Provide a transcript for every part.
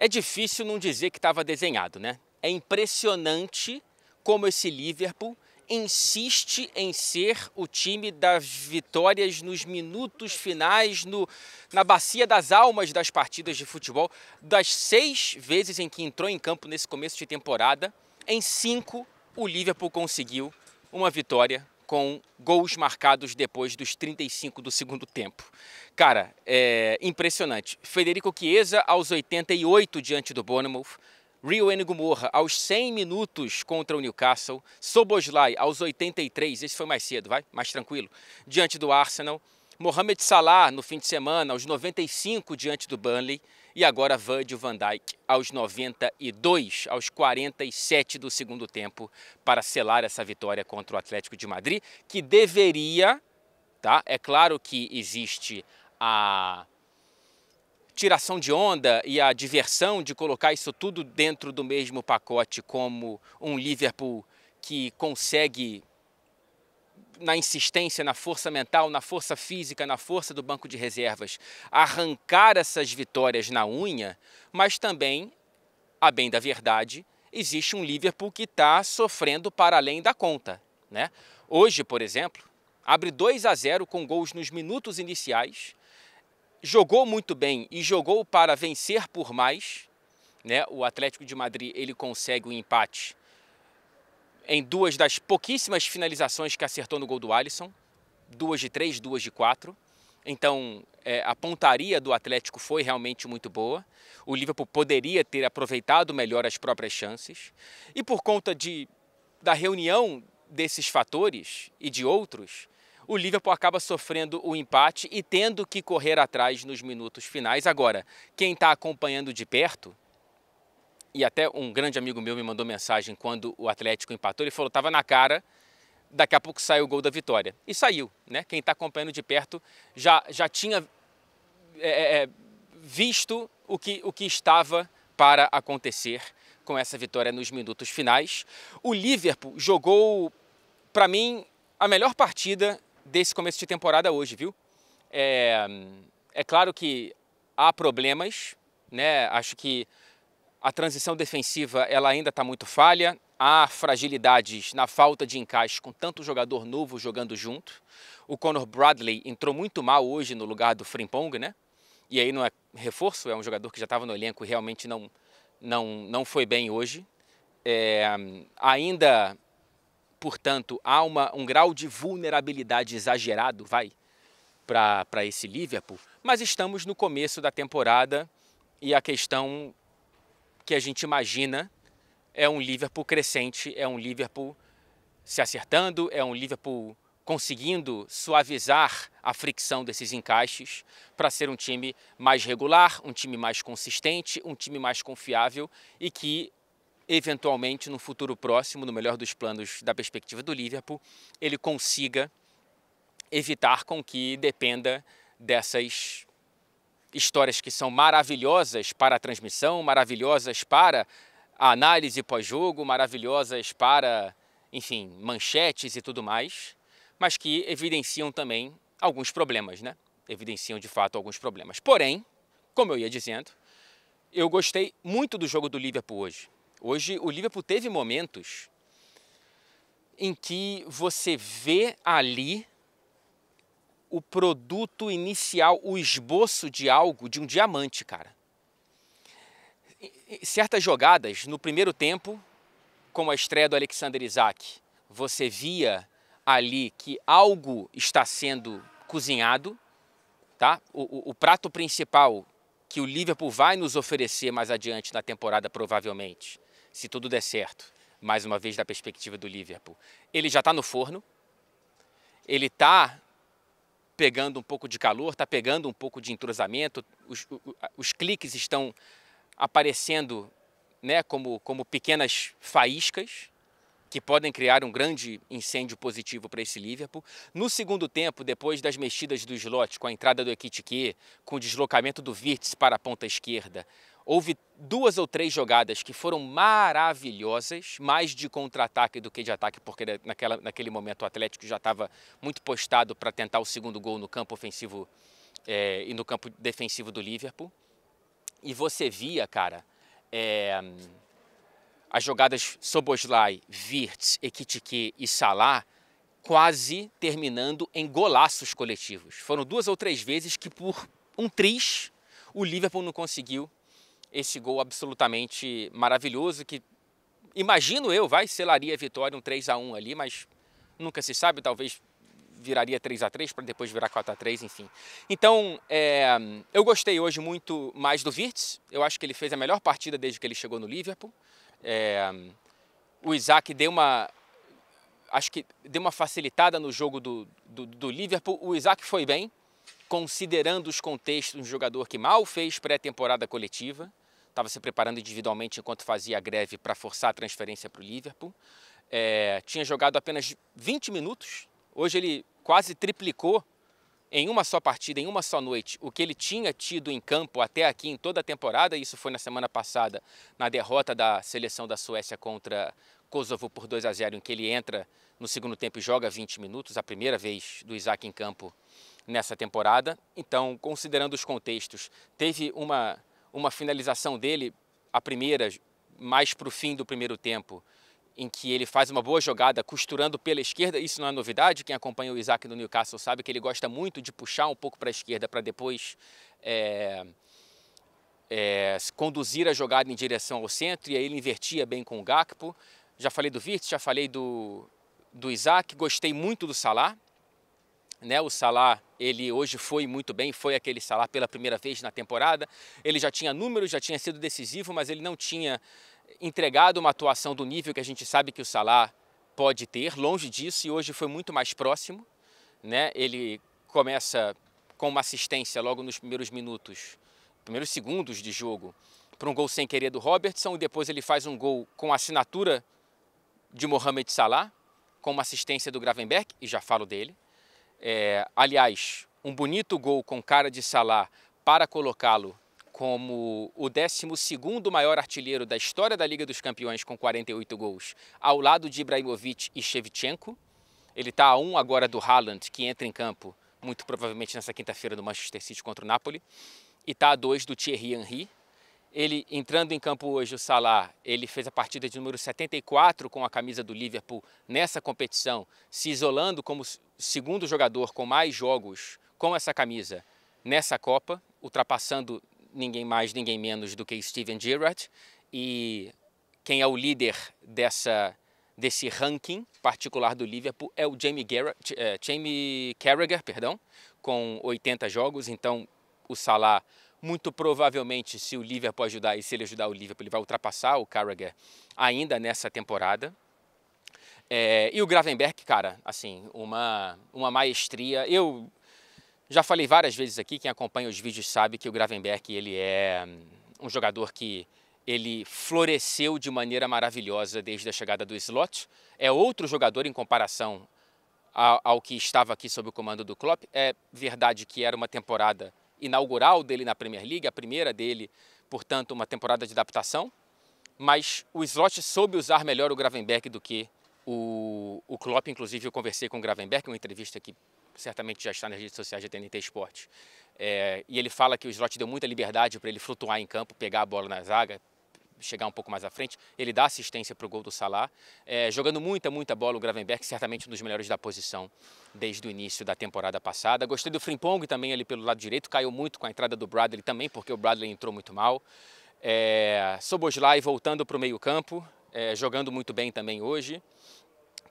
É difícil não dizer que estava desenhado, né? É impressionante como esse Liverpool insiste em ser o time das vitórias nos minutos finais, na bacia das almas das partidas de futebol. Das 6 vezes em que entrou em campo nesse começo de temporada, em 5 o Liverpool conseguiu uma vitória com gols marcados depois dos 35 do segundo tempo. Cara, é impressionante. Federico Chiesa aos 88 diante do Bournemouth, Rio Gomorra aos 100 minutos contra o Newcastle, Szoboszlai aos 83, esse foi mais cedo, mais tranquilo, diante do Arsenal, Mohamed Salah no fim de semana aos 95 diante do Burnley e agora Virgil van Dijk aos 92, aos 47 do segundo tempo para selar essa vitória contra o Atlético de Madrid, que deveria, tá? É claro que existe a tiração de onda e a diversão de colocar isso tudo dentro do mesmo pacote como um Liverpool que consegue, na insistência, na força mental, na força física, na força do banco de reservas, arrancar essas vitórias na unha, mas também, a bem da verdade, existe um Liverpool que está sofrendo para além da conta, né? Hoje, por exemplo, abre 2-0 com gols nos minutos iniciais, jogou muito bem e jogou para vencer por mais, né? O Atlético de Madrid ele consegue o empate em 2 das pouquíssimas finalizações que acertou no gol do Alisson, 2 de 3, 2 de 4. Então a pontaria do Atlético foi realmente muito boa. O Liverpool poderia ter aproveitado melhor as próprias chances. E por conta da reunião desses fatores e de outros, o Liverpool acaba sofrendo o empate e tendo que correr atrás nos minutos finais. Agora, quem está acompanhando de perto, e até um grande amigo meu me mandou mensagem quando o Atlético empatou, ele falou, estava na cara, daqui a pouco saiu o gol da vitória. E saiu, né? Quem está acompanhando de perto já tinha visto o que estava para acontecer com essa vitória nos minutos finais. O Liverpool jogou, para mim, a melhor partida desse começo de temporada hoje, viu? É claro que há problemas, né? Acho que a transição defensiva ela ainda está muito falha, há fragilidades na falta de encaixe com tanto jogador novo jogando junto. O Conor Bradley entrou muito mal hoje no lugar do Frimpong, né? E aí não é reforço, é um jogador que já estava no elenco e realmente não foi bem hoje. Ainda, portanto, há um grau de vulnerabilidade exagerado, para esse Liverpool, mas estamos no começo da temporada e a questão que a gente imagina é um Liverpool crescente, é um Liverpool se acertando, é um Liverpool conseguindo suavizar a fricção desses encaixes para ser um time mais regular, um time mais consistente, um time mais confiável e que, eventualmente, no futuro próximo, no melhor dos planos da perspectiva do Liverpool, ele consiga evitar com que dependa dessas histórias que são maravilhosas para a transmissão, maravilhosas para a análise pós-jogo, maravilhosas para, enfim, manchetes e tudo mais, mas que evidenciam também alguns problemas, né? Evidenciam de fato alguns problemas. Porém, como eu ia dizendo, eu gostei muito do jogo do Liverpool hoje. Hoje o Liverpool teve momentos em que você vê ali o produto inicial, o esboço de algo, de um diamante, cara. Certas jogadas, no primeiro tempo, como a estreia do Alexander Isak, você via ali que algo está sendo cozinhado, tá? O prato principal que o Liverpool vai nos oferecer mais adiante na temporada, provavelmente, se tudo der certo, mais uma vez da perspectiva do Liverpool, ele já está no forno, ele está pegando um pouco de calor, está pegando um pouco de entrosamento, os cliques estão aparecendo, né, como pequenas faíscas que podem criar um grande incêndio positivo para esse Liverpool. No segundo tempo, depois das mexidas do Slot, com a entrada do Ekitike, com o deslocamento do Wirtz para a ponta esquerda, houve 2 ou 3 jogadas que foram maravilhosas, mais de contra-ataque do que de ataque, porque naquele momento o Atlético já estava muito postado para tentar o segundo gol no campo ofensivo e no campo defensivo do Liverpool. e você via, cara, as jogadas Szoboszlai, Wirtz, Ekitike e Salah quase terminando em golaços coletivos. Foram 2 ou 3 vezes que por um triz o Liverpool não conseguiu esse gol absolutamente maravilhoso que, imagino eu, selaria a vitória, um 3-1 ali, mas nunca se sabe, talvez viraria 3-3 para depois virar 4-3, enfim. Então, eu gostei hoje muito mais do Wirtz, eu acho que ele fez a melhor partida desde que ele chegou no Liverpool. O Isak acho que deu uma facilitada no jogo do Liverpool. O Isak foi bem, considerando os contextos, um jogador que mal fez pré-temporada coletiva, estava se preparando individualmente enquanto fazia a greve para forçar a transferência para o Liverpool. Tinha jogado apenas 20 minutos, hoje ele quase triplicou em uma só partida, em uma só noite, o que ele tinha tido em campo até aqui em toda a temporada. Isso foi na semana passada, na derrota da seleção da Suécia contra Kosovo por 2-0, em que ele entra no segundo tempo e joga 20 minutos, a primeira vez do Isak em campo nessa temporada. Então, considerando os contextos, teve uma finalização dele, a primeira, mais para o fim do primeiro tempo, em que ele faz uma boa jogada costurando pela esquerda. Isso não é novidade, quem acompanha o Isak no Newcastle sabe que ele gosta muito de puxar um pouco para a esquerda para depois conduzir a jogada em direção ao centro, e aí ele invertia bem com o Gakpo. Já falei do Wirtz, já falei do Isak, gostei muito do Salah. O Salah, ele hoje foi muito bem, foi aquele Salah pela primeira vez na temporada. Ele já tinha números, já tinha sido decisivo, mas ele não tinha entregado uma atuação do nível que a gente sabe que o Salah pode ter, longe disso, e hoje foi muito mais próximo. Ele começa com uma assistência logo nos primeiros segundos de jogo, para um gol sem querer do Robertson, e depois ele faz um gol com a assinatura de Mohamed Salah, com uma assistência do Gravenberch, e já falo dele. Aliás, um bonito gol com cara de Salah para colocá-lo como o 12º maior artilheiro da história da Liga dos Campeões, com 48 gols, ao lado de Ibrahimovic e Shevchenko. Ele está a 1 agora do Haaland, que entra em campo muito provavelmente nessa quinta-feira no Manchester City contra o Napoli, e está a 2 do Thierry Henry. Ele entrando em campo hoje, o Salah, ele fez a partida de número 74 com a camisa do Liverpool nessa competição, se isolando como segundo jogador com mais jogos com essa camisa nessa Copa, ultrapassando ninguém mais, ninguém menos do que Steven Gerrard. E quem é o líder desse ranking particular do Liverpool é o Jamie Carragher, com 80 jogos. Então, o Salah, muito provavelmente, se o Liverpool ajudar, e se ele ajudar o Liverpool, ele vai ultrapassar o Carragher ainda nessa temporada. E o Gravenberch, cara, assim, uma maestria. Eu já falei várias vezes aqui, quem acompanha os vídeos sabe que o Gravenberch, ele é um jogador que ele floresceu de maneira maravilhosa desde a chegada do Slot. É outro jogador em comparação ao que estava aqui sob o comando do Klopp. É verdade que era uma temporada inaugural dele na Premier League, a primeira dele, portanto, uma temporada de adaptação, mas o Slot soube usar melhor o Gravenberch do que o Klopp. Inclusive, eu conversei com o Gravenberch, uma entrevista que certamente já está nas redes sociais da TNT Sport, e ele fala que o Slot deu muita liberdade para ele flutuar em campo, pegar a bola na zaga, chegar um pouco mais à frente. Ele dá assistência para o gol do Salah, jogando muita bola o Gravenberch, certamente um dos melhores da posição desde o início da temporada passada. Gostei do Frimpong também ali pelo lado direito, caiu muito com a entrada do Bradley também, porque o Bradley entrou muito mal. Szoboszlai voltando para o meio campo, jogando muito bem também hoje.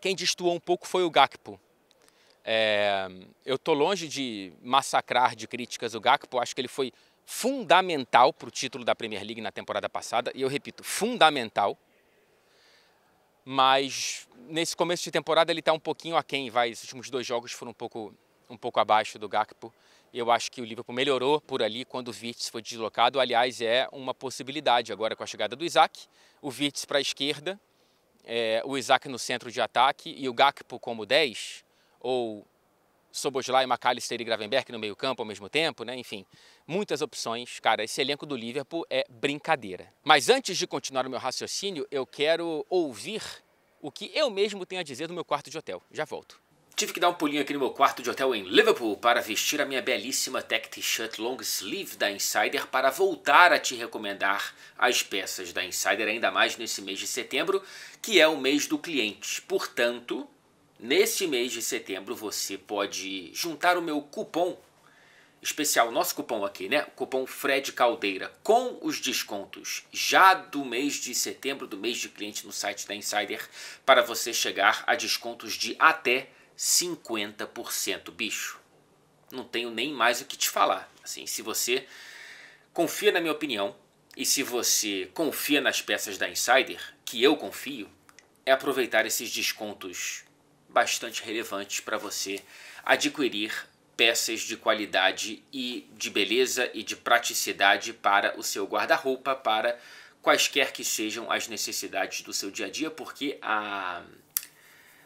Quem destoou um pouco foi o Gakpo. Eu estou longe de massacrar de críticas o Gakpo, acho que ele foi fundamental para o título da Premier League na temporada passada, e eu repito, fundamental, mas nesse começo de temporada ele está um pouquinho aquém, os últimos 2 jogos foram um pouco abaixo do Gakpo. Eu acho que o Liverpool melhorou por ali quando o Wirtz foi deslocado, aliás, é uma possibilidade agora com a chegada do Isak, o Wirtz para a esquerda, o Isak no centro de ataque e o Gakpo como 10, ou Szoboszlai, McAllister e Gravenberch no meio campo ao mesmo tempo, Enfim, muitas opções. Cara, esse elenco do Liverpool é brincadeira. Mas antes de continuar o meu raciocínio, eu quero ouvir o que eu mesmo tenho a dizer do meu quarto de hotel. Já volto. Tive que dar um pulinho aqui no meu quarto de hotel em Liverpool para vestir a minha belíssima tech t-shirt long sleeve da Insider para voltar a te recomendar as peças da Insider, ainda mais nesse mês de setembro, que é o mês do cliente. Portanto, nesse mês de setembro você pode juntar o meu cupom especial, nosso cupom aqui, né? O cupom Fred Caldeira, com os descontos já do mês de setembro, do mês de cliente no site da Insider, para você chegar a descontos de até 50%, bicho. Não tenho nem mais o que te falar. Assim, se você confia na minha opinião e se você confia nas peças da Insider, que eu confio, é aproveitar esses descontos bastante relevantes para você adquirir peças de qualidade e de beleza e de praticidade para o seu guarda-roupa, para quaisquer que sejam as necessidades do seu dia a dia, porque a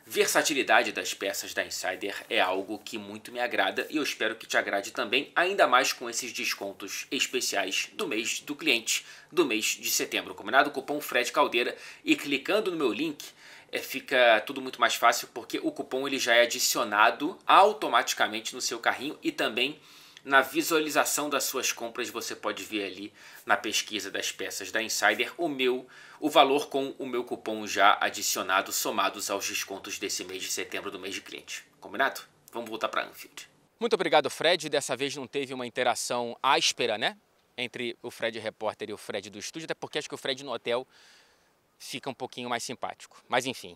versatilidade das peças da Insider é algo que muito me agrada e eu espero que te agrade também, ainda mais com esses descontos especiais do mês do cliente, do mês de setembro. Combinado? Cupom Fred Caldeira, e clicando no meu link fica tudo muito mais fácil, porque o cupom ele já é adicionado automaticamente no seu carrinho e também na visualização das suas compras você pode ver ali na pesquisa das peças da Insider o valor com o meu cupom já adicionado, somados aos descontos desse mês de setembro do mês de cliente. Combinado? Vamos voltar para Anfield. Muito obrigado, Fred. Dessa vez não teve uma interação áspera, né? Entre o Fred repórter e o Fred do estúdio, até porque acho que o Fred no hotel fica um pouquinho mais simpático. Mas enfim,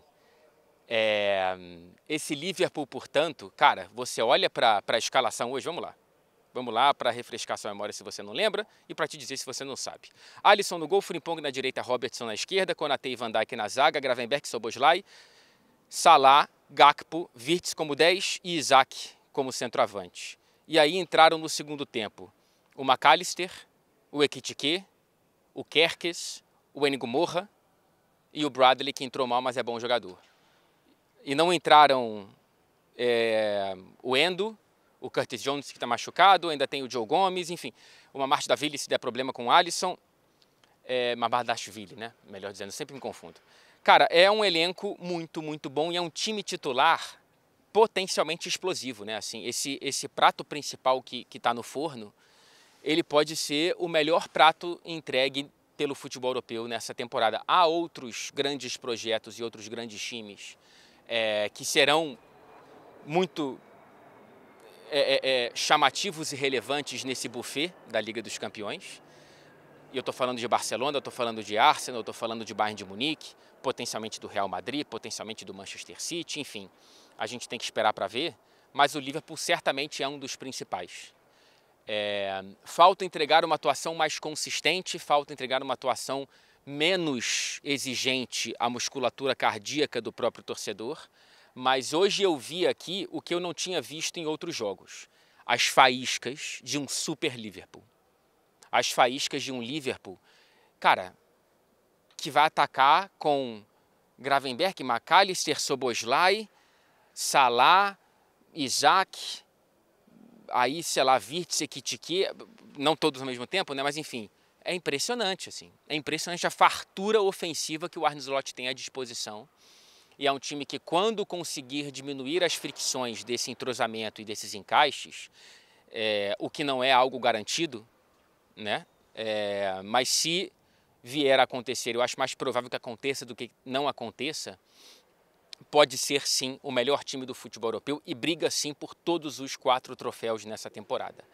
esse Liverpool, portanto, cara, você olha para a escalação hoje, vamos lá para refrescar sua memória se você não lembra e para te dizer se você não sabe. Alisson no gol, Frimpong na direita, Robertson na esquerda, Konaté e Van Dijk na zaga, Gravenberch, Szoboszlai, Salah, Gakpo, Wirtz como 10 e Isaac como centroavante. E aí entraram no segundo tempo o McAllister, o Ekitike, o Kerkez, o Enigo Moura e o Bradley, que entrou mal, mas é bom jogador. E não entraram o Endo, o Curtis Jones, que está machucado, ainda tem o Joe Gomes, enfim. O Mamardashvili, se der problema com o Alisson. Mamardashvili, né? Melhor dizendo, sempre me confundo. Cara, é um elenco muito, muito bom e é um time titular potencialmente explosivo, né? Assim, esse prato principal que está no forno, ele pode ser o melhor prato entregue pelo futebol europeu nessa temporada. Há outros grandes projetos e outros grandes times que serão muito chamativos e relevantes nesse buffet da Liga dos Campeões. E eu estou falando de Barcelona, eu estou falando de Arsenal, eu estou falando de Bayern de Munique, potencialmente do Real Madrid, potencialmente do Manchester City, enfim. A gente tem que esperar para ver, mas o Liverpool certamente é um dos principais. Falta entregar uma atuação mais consistente, falta entregar uma atuação menos exigente à musculatura cardíaca do próprio torcedor, mas hoje eu vi aqui o que eu não tinha visto em outros jogos: as faíscas de um super Liverpool. As faíscas de um Liverpool, cara, que vai atacar com Gravenberch, McAllister, Szoboszlai, Salah, Isaac, aí, sei lá, Wirtz, Ekitike, não todos ao mesmo tempo, né? Mas enfim, é impressionante, assim. É impressionante a fartura ofensiva que o Arne Slot tem à disposição. E é um time que, quando conseguir diminuir as fricções desse entrosamento e desses encaixes, o que não é algo garantido, né? Mas se vier a acontecer, eu acho mais provável que aconteça do que não aconteça, pode ser sim o melhor time do futebol europeu e briga sim por todos os 4 troféus nessa temporada.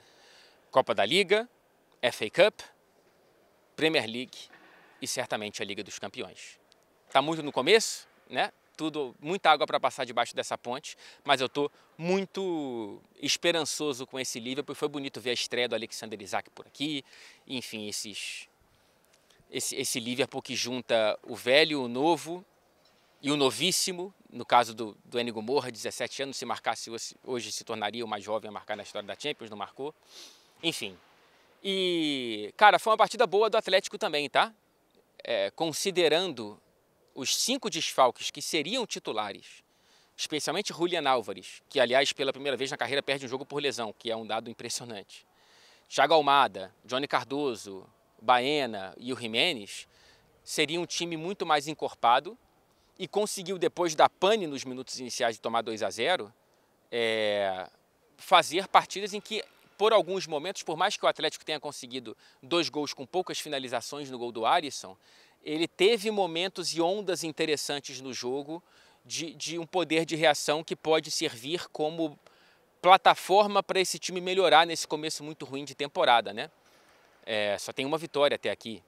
Copa da Liga, FA Cup, Premier League e certamente a Liga dos Campeões. Está muito no começo, né? Muita água para passar debaixo dessa ponte, mas eu estou muito esperançoso com esse Liverpool. Foi bonito ver a estreia do Alexander Isak por aqui, enfim, esse Liverpool que junta o velho, o novo e o novíssimo, no caso do Enigo Moura, 17 anos, se marcasse hoje se tornaria o mais jovem a marcar na história da Champions, não marcou. Enfim, e cara, foi uma partida boa do Atlético também, tá? Considerando os 5 desfalques que seriam titulares, especialmente Julian Álvares, que aliás pela primeira vez na carreira perde um jogo por lesão, que é um dado impressionante. Thiago Almada, Johnny Cardoso, Baena e o Jiménez, seria um time muito mais encorpado e conseguiu, depois da pane nos minutos iniciais de tomar 2-0, fazer partidas em que, por alguns momentos, por mais que o Atlético tenha conseguido 2 gols com poucas finalizações no gol do Alisson, ele teve momentos e ondas interessantes no jogo de um poder de reação que pode servir como plataforma para esse time melhorar nesse começo muito ruim de temporada, né? Só tem uma vitória até aqui,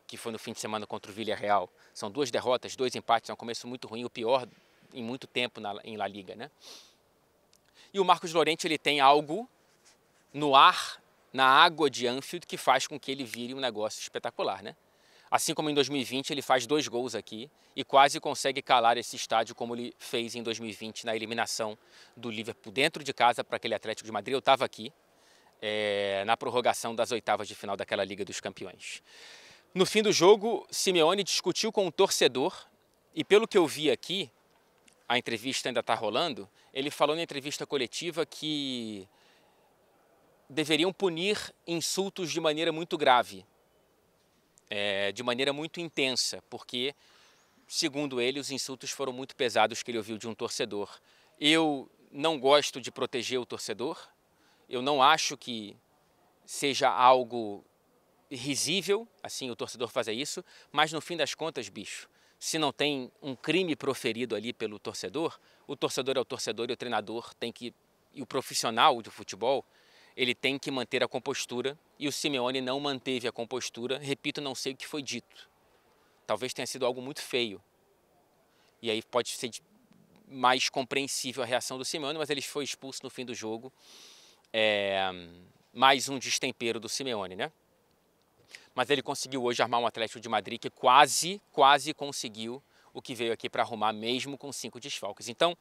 que foi no fim de semana contra o Villarreal. São 2 derrotas, 2 empates, é um começo muito ruim, o pior em muito tempo em La Liga, né? E o Marcos Llorente, ele tem algo no ar, na água de Anfield, que faz com que ele vire um negócio espetacular, né? Assim como em 2020 ele faz 2 gols aqui e quase consegue calar esse estádio como ele fez em 2020 na eliminação do Liverpool dentro de casa para aquele Atlético de Madrid. Eu estava aqui na prorrogação das oitavas de final daquela Liga dos Campeões. No fim do jogo, Simeone discutiu com o torcedor e, pelo que eu vi aqui, a entrevista ainda está rolando, ele falou na entrevista coletiva que deveriam punir insultos de maneira muito grave, de maneira muito intensa, porque, segundo ele, os insultos foram muito pesados que ele ouviu de um torcedor. Eu não gosto de proteger o torcedor, eu não acho que seja algo risível, assim, o torcedor fazer isso, mas no fim das contas, bicho, se não tem um crime proferido ali pelo torcedor, o torcedor é o torcedor e o treinador tem que, e o profissional de futebol, ele tem que manter a compostura, e o Simeone não manteve a compostura. Repito, não sei o que foi dito. Talvez tenha sido algo muito feio. E aí pode ser mais compreensível a reação do Simeone, mas ele foi expulso no fim do jogo. Mais um destempero do Simeone, né? Mas ele conseguiu hoje armar um Atlético de Madrid que quase conseguiu o que veio aqui para arrumar, mesmo com 5 desfalques. Então,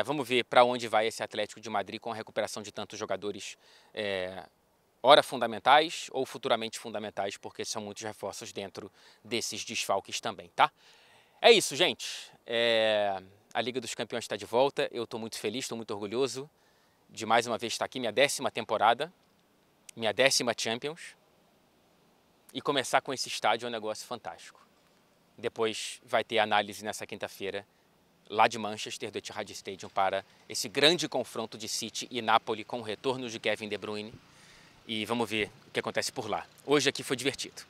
vamos ver para onde vai esse Atlético de Madrid com a recuperação de tantos jogadores, ora fundamentais ou futuramente fundamentais, porque são muitos reforços dentro desses desfalques também, tá? É isso, gente. A Liga dos Campeões está de volta, eu estou muito feliz, estou muito orgulhoso de mais uma vez estar aqui, minha 10ª temporada, minha 10ª Champions, e começar com esse estádio é um negócio fantástico. Depois vai ter análise nessa quinta-feira, lá de Manchester, do Etihad Stadium, para esse grande confronto de City e Napoli com o retorno de Kevin De Bruyne. E vamos ver o que acontece por lá. Hoje aqui foi divertido.